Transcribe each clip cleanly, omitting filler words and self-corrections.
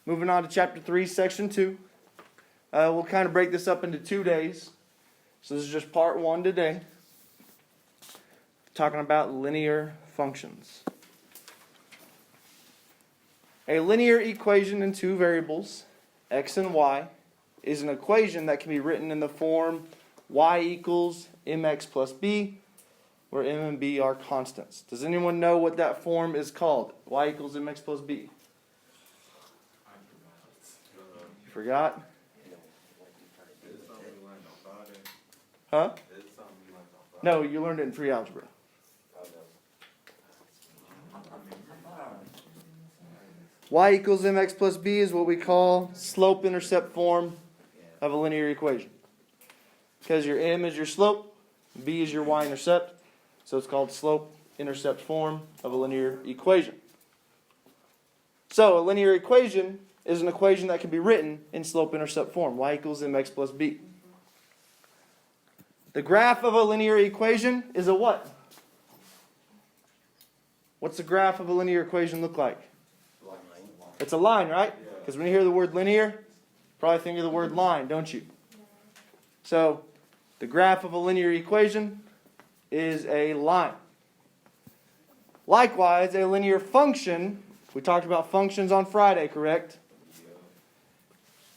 Moving on to chapter 3, section 2. We'll kind of break this up into 2 days. So this is just part 1 today. Talking about linear functions. A linear equation in 2 variables, x and y, is an equation that can be written in the form y equals mx plus b, where m and b are constants. Does anyone know what that form is called? Y equals mx plus b. You forgot? Huh? No, you learned it in pre-algebra. Y equals mx plus b is what we call slope-intercept form of a linear equation. Because your m is your slope, b is your y-intercept, so it's called slope-intercept form of a linear equation. So a linear equation is an equation that can be written in slope-intercept form, y equals mx plus b. The graph of a linear equation is a what? What's the graph of a linear equation look like? It's a line, right? Because when you hear the word linear, probably think of the word line, don't you? So, the graph of a linear equation is a line. Likewise, a linear function, we talked about functions on Friday, correct?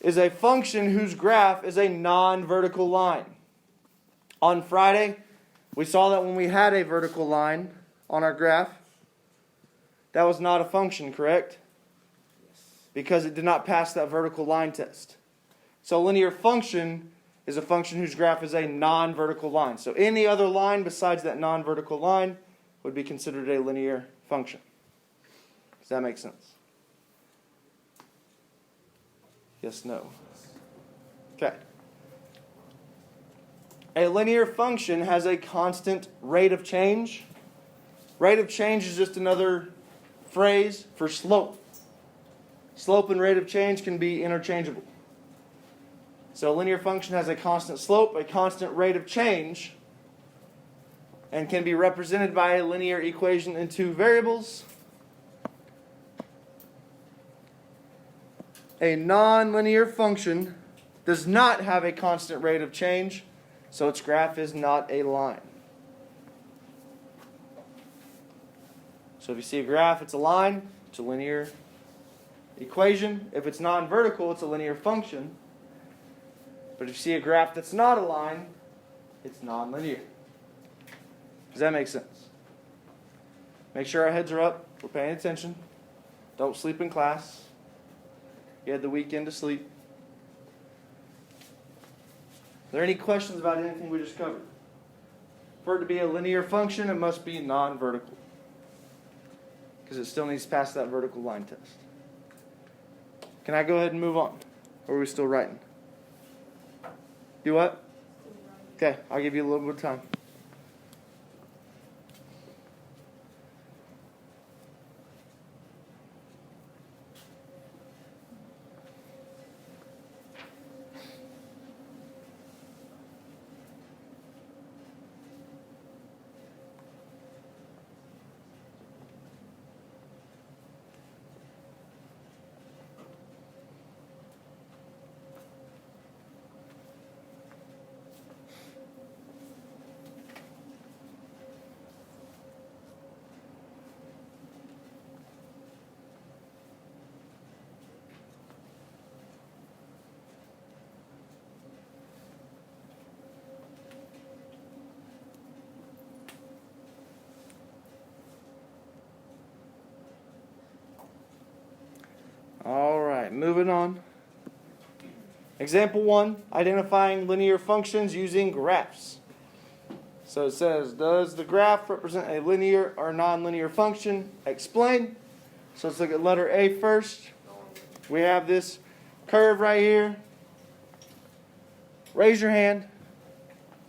Is a function whose graph is a non-vertical line. On Friday, we saw that when we had a vertical line on our graph, that was not a function, correct? Because it did not pass that vertical line test. So a linear function is a function whose graph is a non-vertical line. So any other line besides that non-vertical line would be considered a linear function. Does that make sense? Yes, no. Okay. A linear function has a constant rate of change. Rate of change is just another phrase for slope. Slope and rate of change can be interchangeable. So a linear function has a constant slope, a constant rate of change, and can be represented by a linear equation in 2 variables. A nonlinear function does not have a constant rate of change, so its graph is not a line. So if you see a graph, it's a line, it's a linear equation. If it's non-vertical, it's a linear function. But if you see a graph that's not a line, it's non-linear. Does that make sense? Make sure our heads are up. We're paying attention. Don't sleep in class. You had the weekend to sleep. Are there any questions about anything we just covered? For it to be a linear function, it must be non-vertical. Because it still needs to pass that vertical line test. Can I go ahead and move on? Or are we still writing? Do what? Okay, I'll give you a little bit of time. All right, moving on. Example 1, identifying linear functions using graphs. So it says, does the graph represent a linear or nonlinear function? Explain. So let's look at letter A first. We have this curve right here. Raise your hand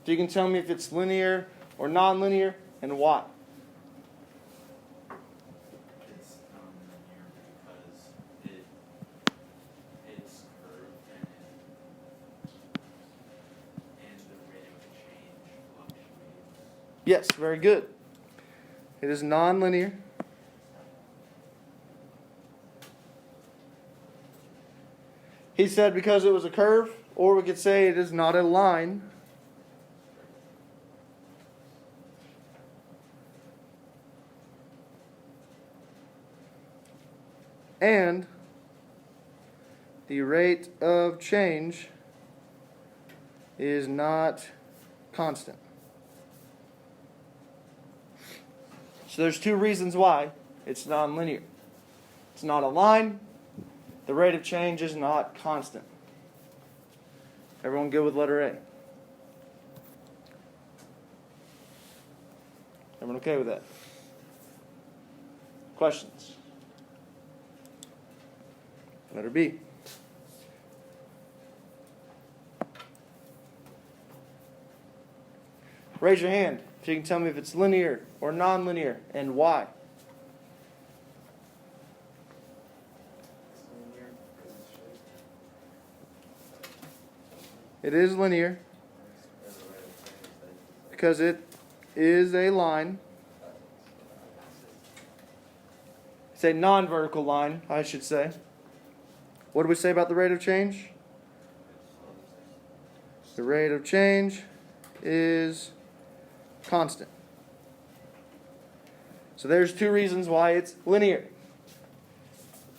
if you can tell me if it's linear or nonlinear and why. Yes, very good. It is nonlinear. He said because it was a curve, or we could say it is not a line. And the rate of change is not constant. So there's two reasons why it's nonlinear. It's not a line. The rate of change is not constant. Everyone good with letter A? Everyone okay with that? Questions? Letter B. Raise your hand if you can tell me if it's linear or nonlinear and why. It is linear because it is a line. It's a non-vertical line, I should say. What do we say about the rate of change? The rate of change is constant. So there's two reasons why it's linear.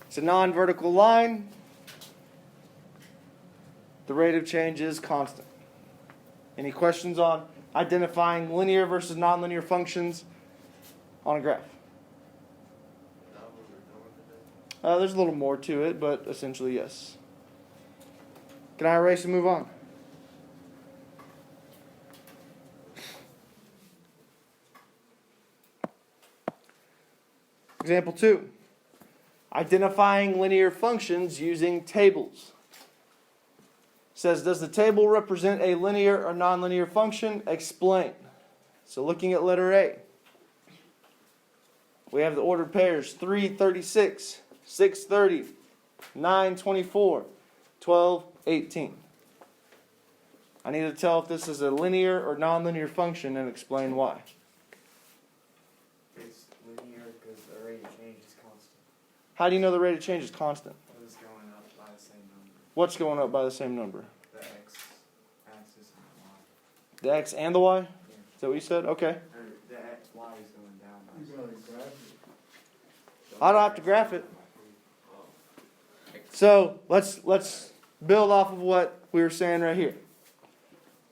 It's a non-vertical line. The rate of change is constant. Any questions on identifying linear versus nonlinear functions on a graph? There's a little more to it, but essentially yes. Can I erase and move on? Example 2. Identifying linear functions using tables. Says, does the table represent a linear or nonlinear function? Explain. So looking at letter A, we have the ordered pairs 3, 36, 6, 30, 9, 24, 12, 18. I need to tell if this is a linear or nonlinear function and explain why. It's linear because the rate of change is constant. How do you know the rate of change is constant? It's going up by the same number. What's going up by the same number? The x-axis and the y. The x and the y? Yeah. Is that what you said? Okay. Or the y is going down by the same number. I don't have to graph it. So let's build off of what we were saying right here.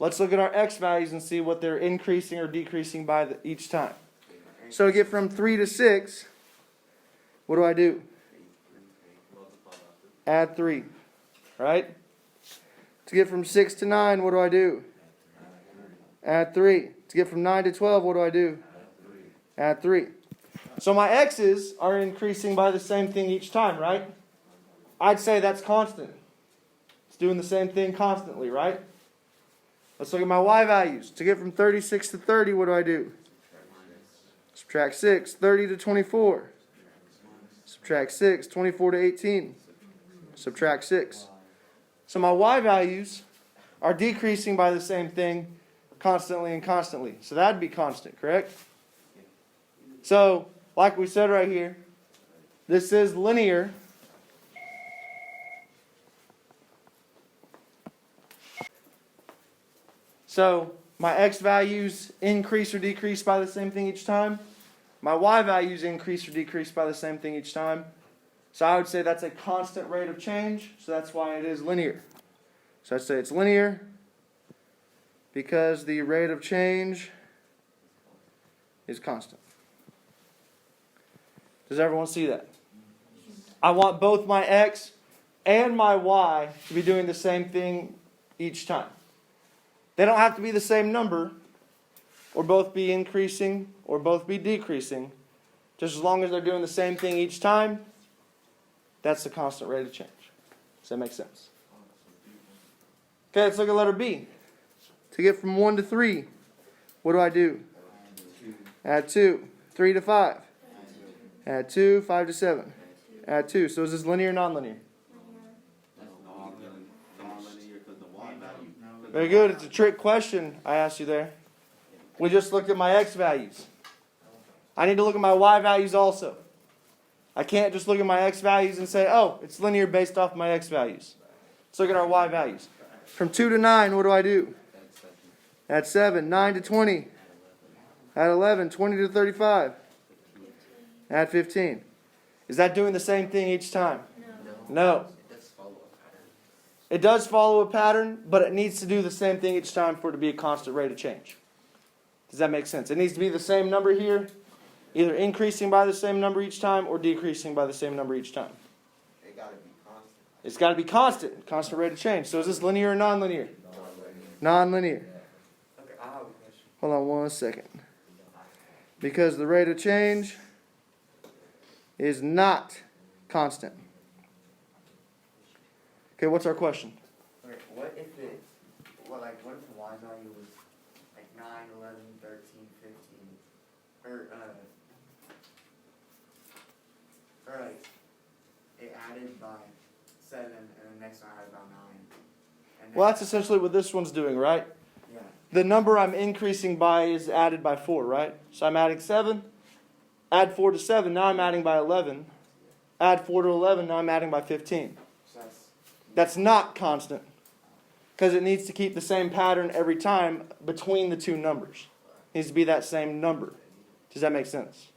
Let's look at our x values and see what they're increasing or decreasing by each time. So to get from 3 to 6, what do? Add 3. Right? To get from 6 to 9, what do? Add 3. To get from 9 to 12, what do? Add 3. So my x's are increasing by the same thing each time, right? I'd say that's constant. It's doing the same thing constantly, right? Let's look at my y values. To get from 36 to 30, what do? Subtract 6. 30 to 24. Subtract 6. 24 to 18. Subtract 6. So my y values are decreasing by the same thing constantly and constantly. So that'd be constant, correct? So, like we said right here, this is linear. So, my x values increase or decrease by the same thing each time. My y values increase or decrease by the same thing each time. So I would say that's a constant rate of change. So that's why it is linear. So I'd say it's linear because the rate of change is constant. Does everyone see that? I want both my x and my y to be doing the same thing each time. They don't have to be the same number, or both be increasing, or both be decreasing. Just as long as they're doing the same thing each time, that's the constant rate of change. Does that make sense? Okay, let's look at letter B. To get from 1 to 3, what do? Add 2. 3 to 5. Add 2. 5 to 7. Add 2. So is this linear or nonlinear? Very good. It's a trick question I asked you there. We just looked at my x values. I need to look at my y values also. I can't just look at my x values and say, oh, it's linear based off my x values. Let's look at our y values. From 2 to 9, what do I do? Add 7. 9 to 20. Add 11. 20 to 35. Add 15. Is that doing the same thing each time? No. It does follow a pattern, but it needs to do the same thing each time for it to be a constant rate of change. Does that make sense? It needs to be the same number here, either increasing by the same number each time or decreasing by the same number each time. It got to be constant. It's got to be constant rate of change. So is this linear or nonlinear? Nonlinear. Okay, I have a question. Hold on 1 second. Because the rate of change is not constant. Okay, what's our question? Okay, what if the y value was like 9, 11, 13, 15, or like it added by 7 and the next one added by 9. And Well, that's essentially what this one's doing, right? yeah. The number I'm increasing by is added by 4, right? So I'm adding 7. Add 4 to 7, now I'm adding by 11. Add 4 to 11, now I'm adding by 15. So That's not constant. Because it needs to keep the same pattern every time between the two numbers. It needs to be that same number. Does that make sense?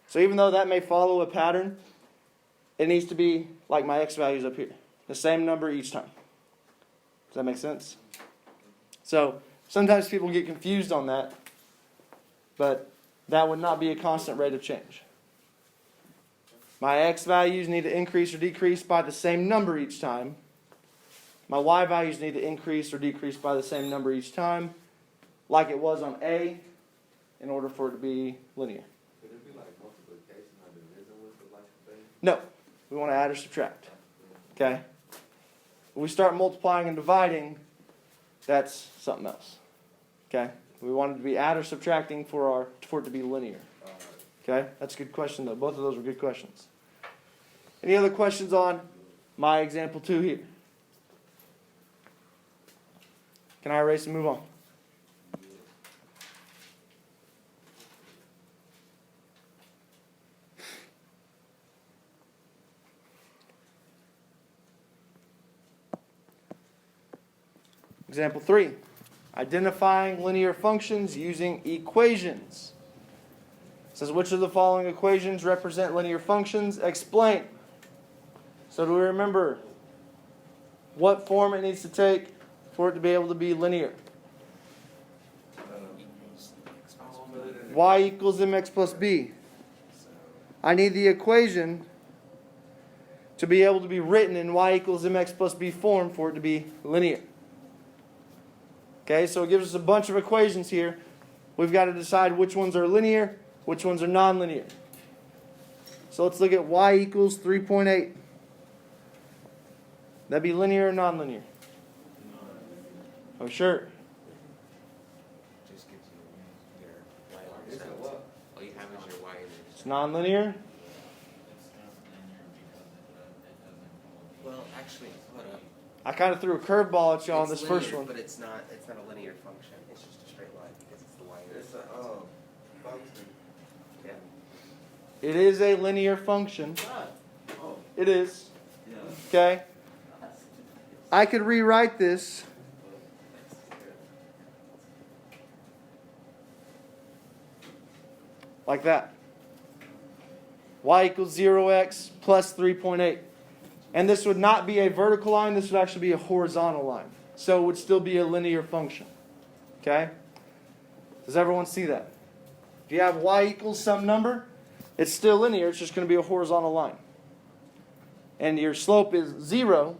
So even though that may follow a pattern, it needs to be like my x values up here. The same number each time. Does that make sense? So sometimes people get confused on that. But that would not be a constant rate of change. My x values need to increase or decrease by the same number each time. My y values need to increase or decrease by the same number each time, like it was on A, in order for it to be linear. Could it be like multiplication or division with the like thing? No, we want to add or subtract. Okay? When we start multiplying and dividing, that's something else. Okay? We want it to be add or subtracting for it to be linear. Okay? That's a good question, though. Both of those were good questions. Any other questions on my example 2 here? Can I erase and move on? Example 3. Identifying linear functions using equations. It says, which of the following equations represent linear functions? Explain. So do we remember what form it needs to take for it to be able to be linear? Y equals mx plus b. I need the equation to be able to be written in y equals mx plus b form for it to be linear. Okay, so it gives us a bunch of equations here. We've got to decide which ones are linear, which ones are nonlinear. So let's look at y equals 3.8. That'd be linear or nonlinear? Oh, sure. Just gives you your y intercepts. All you have is your y intercepts. It's nonlinear. Well, actually, hold up. I kind of threw a curveball at you on It's this linear, first one. but it's not a linear function. It's just a straight line because it's the y It's intercept. a function. Yeah. It is a linear function. Oh, It is. yeah. Okay? I could rewrite this like that. Y equals 0x plus 3.8. And this would not be a vertical line. This would actually be a horizontal line. So it would still be a linear function. Okay? Does everyone see that? If you have y equals some number, it's still linear. It's just going to be a horizontal line. And your slope is 0.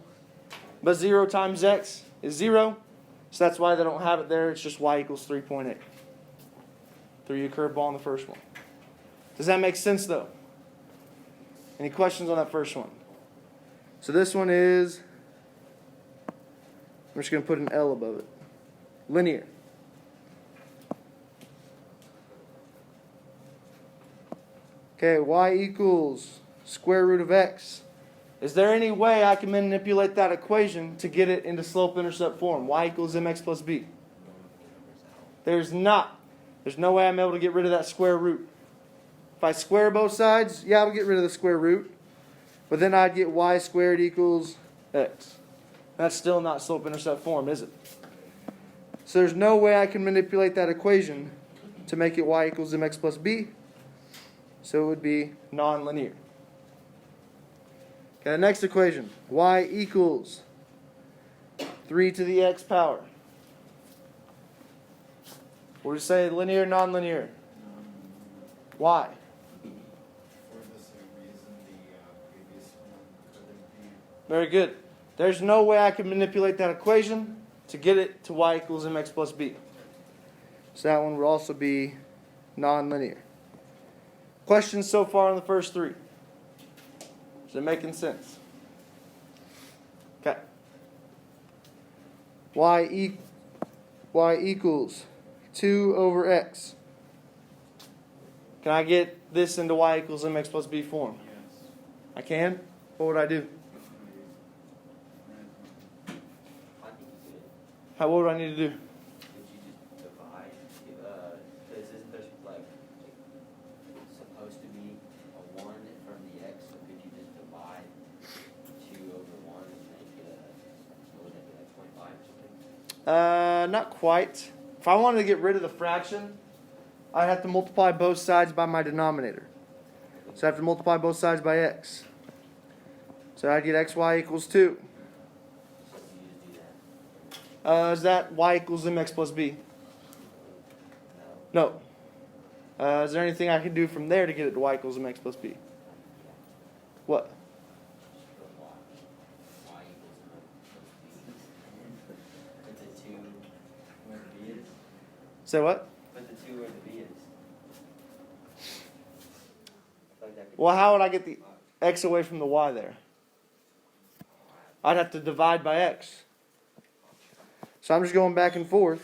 But 0 times x is 0. So that's why they don't have it there. It's just y equals 3.8. Threw you a curveball on the first one. Does that make sense, though? Any questions on that first one? So this one is, I'm just going to put an L above it. Linear. Okay, y equals square root of x. Is there any way I can manipulate that equation to get it into slope-intercept form? Y equals mx plus b. There's not. There's no way I'm able to get rid of that square root. If I square both sides, yeah, I'll get rid of the square root. But then I'd get y squared equals x. That's still not slope-intercept form, is it? So there's no way I can manipulate that equation to make it y equals mx plus b. So it would be nonlinear. Okay, the next equation. Y equals 3 to the x power. What do you say, linear, nonlinear? Why? For the same reason the previous one couldn't be. Very good. There's no way I can manipulate that equation to get it to y equals mx plus b. So that one would also be nonlinear. Questions so far on the first three? Is it making sense? Okay. Y equals 2 over x. Can I get this into y equals mx plus b form? Yes. I can? What would I do? I think you could. What would I need to do? Would you just divide? Because isn't there like supposed to be a 1 from the x? So could you just divide 2 over 1 and make it what would that be, like 0.5 or something? Not quite. If I wanted to get rid of the fraction, I'd have to multiply both sides by my denominator. So I have to multiply both sides by x. So I'd get xy equals 2. So you just do that? Is that y equals mx plus b? No. No. Is there anything I can do from there to get it to y equals mx plus b? What? Just put y. Y equals mx plus b. Put the 2 where the b is. Say what? Put the 2 where the b is. I feel like that could Well, how would I get the x away from the y there? I'd have to divide by x. So I'm just going back and forth.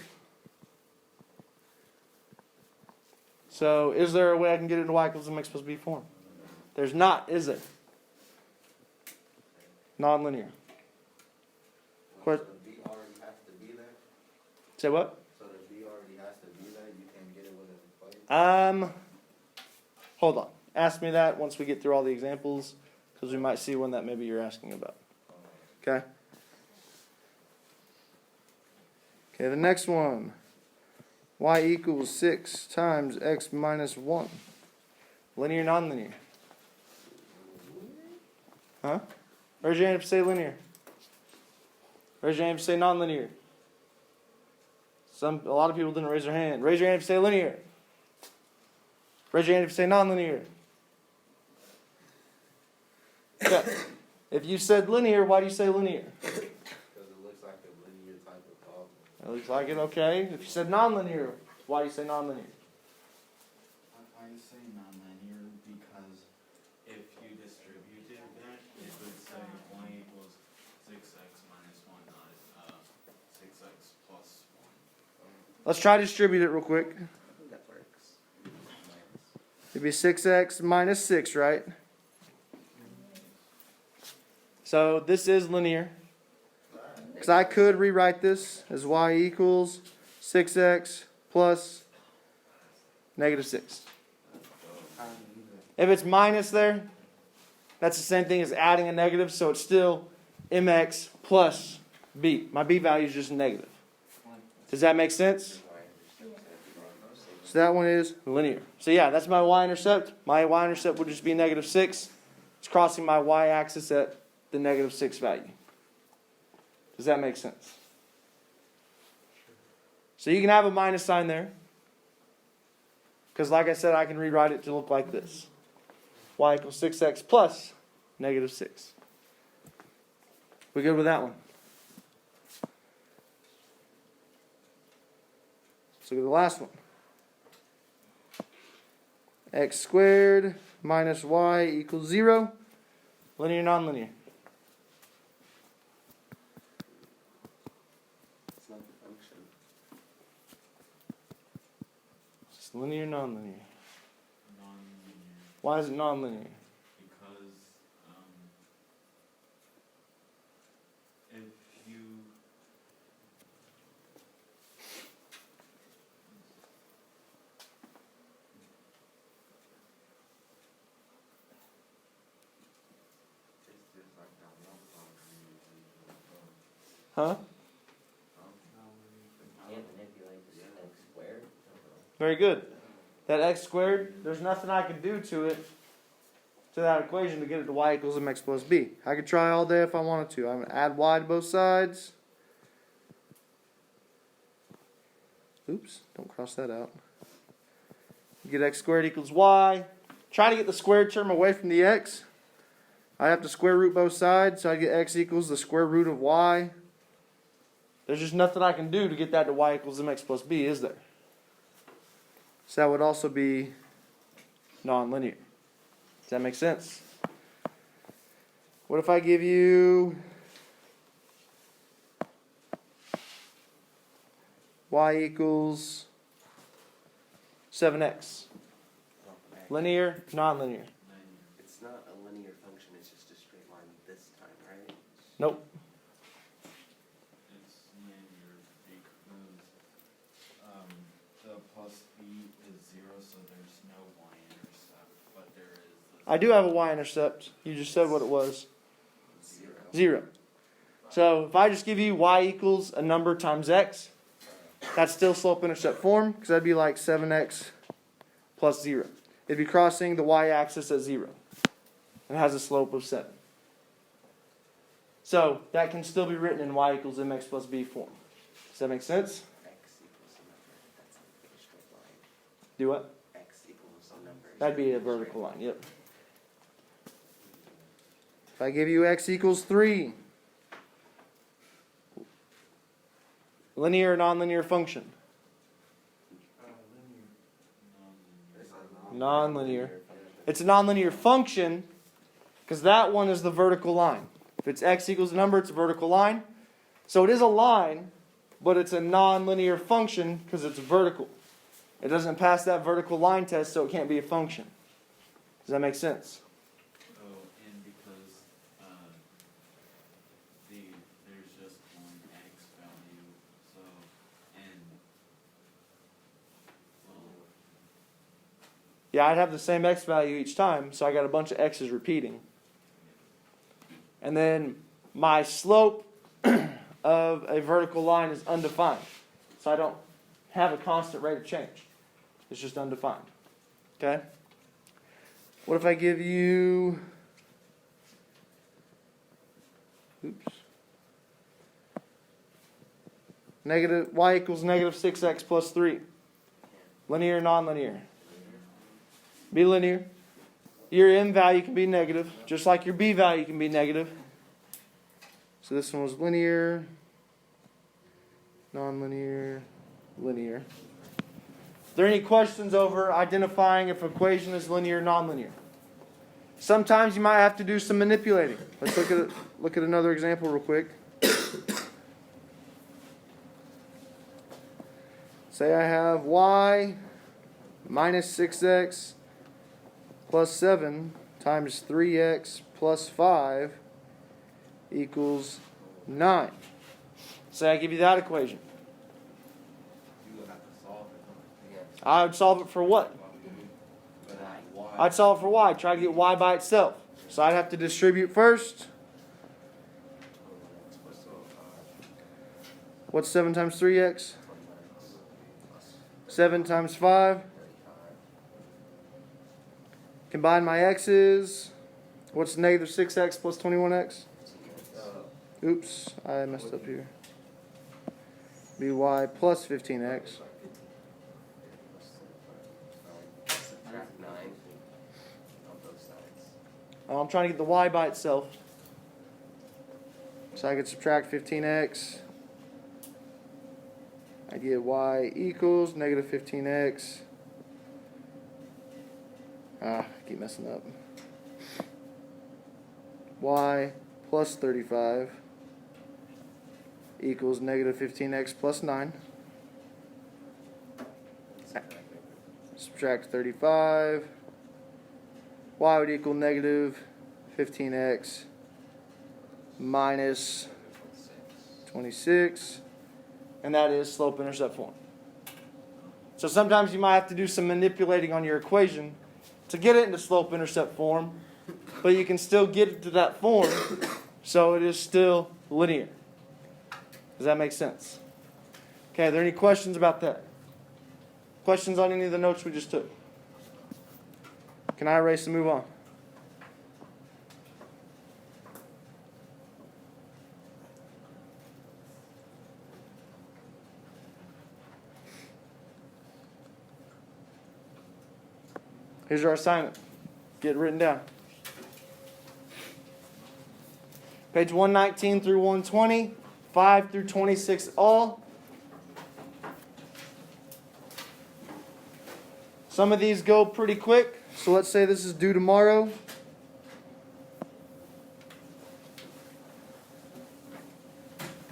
So is there a way I can get it to y equals mx plus b form? There's not, is there? Nonlinear. So the B already has to be there? Say what? So the B already has to be there? You can't get it with an equation? Hold on. Ask me that once we get through all the examples, because we might see one that maybe you're asking about. Okay? Okay, the next one. Y equals 6 times x minus 1. Linear, nonlinear? Huh? Raise your hand if you say linear. Raise your hand if you say nonlinear. A lot of people didn't raise their hand. Raise your hand if you say linear. Raise your hand if you say nonlinear. Okay. If you said linear, why do you say linear? Because it looks like a linear type of problem. It looks like it, okay. If you said nonlinear, why do you say nonlinear? I say nonlinear because if you distributed that, it would say y equals 6x minus 1, not 6x plus 1. Let's try to distribute it real quick. that works. It'd be 6x minus 6, right? So this is linear. Because I could rewrite this as y equals 6x plus negative 6. If it's minus there, that's the same thing as adding a negative, so it's still mx plus b. My b value is just negative. Does that make sense? So that one is linear. So yeah, that's my y-intercept. My y-intercept would just be negative 6. It's crossing my y-axis at the negative 6 value. Does that make sense? So you can have a minus sign there. Because like I said, I can rewrite it to look like this. Y equals 6x plus negative 6. We good with that one? Let's look at the last one. X squared minus y equals 0. Linear, nonlinear? It's not the function. It's linear, nonlinear? Nonlinear Why is it nonlinear? because if you It's just like that one problem you usually do. Huh? Can't manipulate this x squared. Very good. That x squared, there's nothing I can do to it, to that equation to get it to y equals mx plus b. I could try all day if I wanted to. I'm going to add y to both sides. Oops, don't cross that out. Get x squared equals y. Try to get the squared term away from the x. I have to square root both sides, so I get x equals the square root of y. There's just nothing I can do to get that to y equals mx plus b, is there? So that would also be nonlinear. Does that make sense? What if I give you y equals 7x? Linear, nonlinear? It's not a linear function, it's just a straight line this time, right? Nope. It's linear because, the plus b is 0, so there's no y-intercept, but there is this. I do have a y-intercept. You just said what it was. 0. 0. So if I just give you y equals a number times x, that's still slope-intercept form, because that'd be like 7x plus 0. It'd be crossing the y-axis at 0. And it has a slope of 7. So that can still be written in y equals mx plus b form. Does that make sense? X equals a number, that's a straight line. Do what? X equals a number. That'd be a vertical line, yep. If I give you x equals 3, linear or nonlinear function? Nonlinear. It's a nonlinear function because that one is the vertical line. If it's x equals a number, it's a vertical line. So it is a line, but it's a nonlinear function because it's vertical. It doesn't pass that vertical line test, so it can't be a function. Does that make sense? Oh, and because, there's just one x value, so, and, well, Yeah, I'd have the same x value each time, so I got a bunch of x's repeating. And then my slope of a vertical line is undefined. So I don't have a constant rate of change. It's just undefined. Okay? What if I give you... Oops. Y equals negative 6x plus 3. Linear or nonlinear? Be linear. Your m value can be negative, just like your b value can be negative. So this one was linear, nonlinear, linear. Are there any questions over identifying if an equation is linear or nonlinear? Sometimes you might have to do some manipulating. Let's look at another example real quick. Say I have y minus 6x plus 7 times 3x plus 5 equals 9. Say I give you that equation. You would have to solve it. I would solve it for what? But why? I'd solve it for y. Try to get y by itself. So I'd have to distribute first. What's 7 times 3x? 7 times 5. Combine my x's. What's negative 6x plus 21x? Oops, I messed up here. By plus 15x. Subtract 9 on both sides. I'm trying to get the y by itself. So I could subtract 15x. I get y equals negative 15x. I keep messing up. Y plus 35 equals negative 15x plus 9. Subtract 35. Y would equal negative 15x minus 26. And that is slope-intercept form. So sometimes you might have to do some manipulating on your equation to get it into slope-intercept form, but you can still get it to that form, so it is still linear. Does that make sense? Okay, are there any questions about that? Questions on any of the notes we just took? Can I erase and move on? Here's our assignment. Get it written down. Page 119 through 120, 5 through 26 all. Some of these go pretty quick. So let's say this is due tomorrow.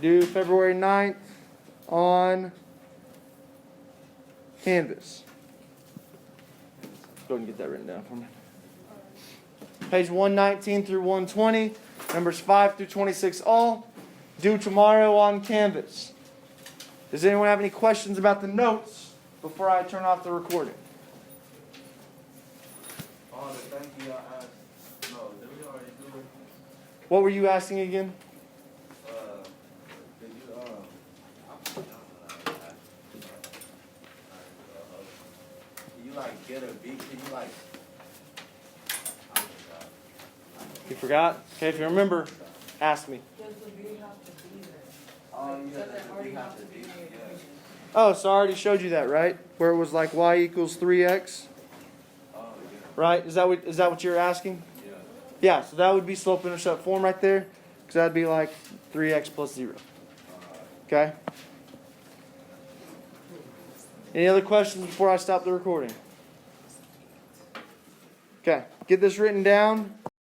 Due February 9th on Canvas. Go ahead and get that written down for me. Page 119 through 120, numbers 5 through 26 all, due tomorrow on Canvas. Does anyone have any questions about the notes before I turn off the recording? Oh, the thank you I asked, no, did we already do it? What were you asking again? Did you, can you like get a beat, can you like, I forgot. You forgot? Okay, if you remember, ask me. Does the V have to be there? Oh, yeah, Does it that's already we have to be do, in the yeah. equation? Oh, so I already showed you that, right? Where it was like y equals 3x, Oh, yeah, right? Is that what you're asking? yeah. Yeah, so that would be slope-intercept form right there, because that'd be like 3x plus 0. Okay? Any other questions before I stop the recording? Okay, get this written down.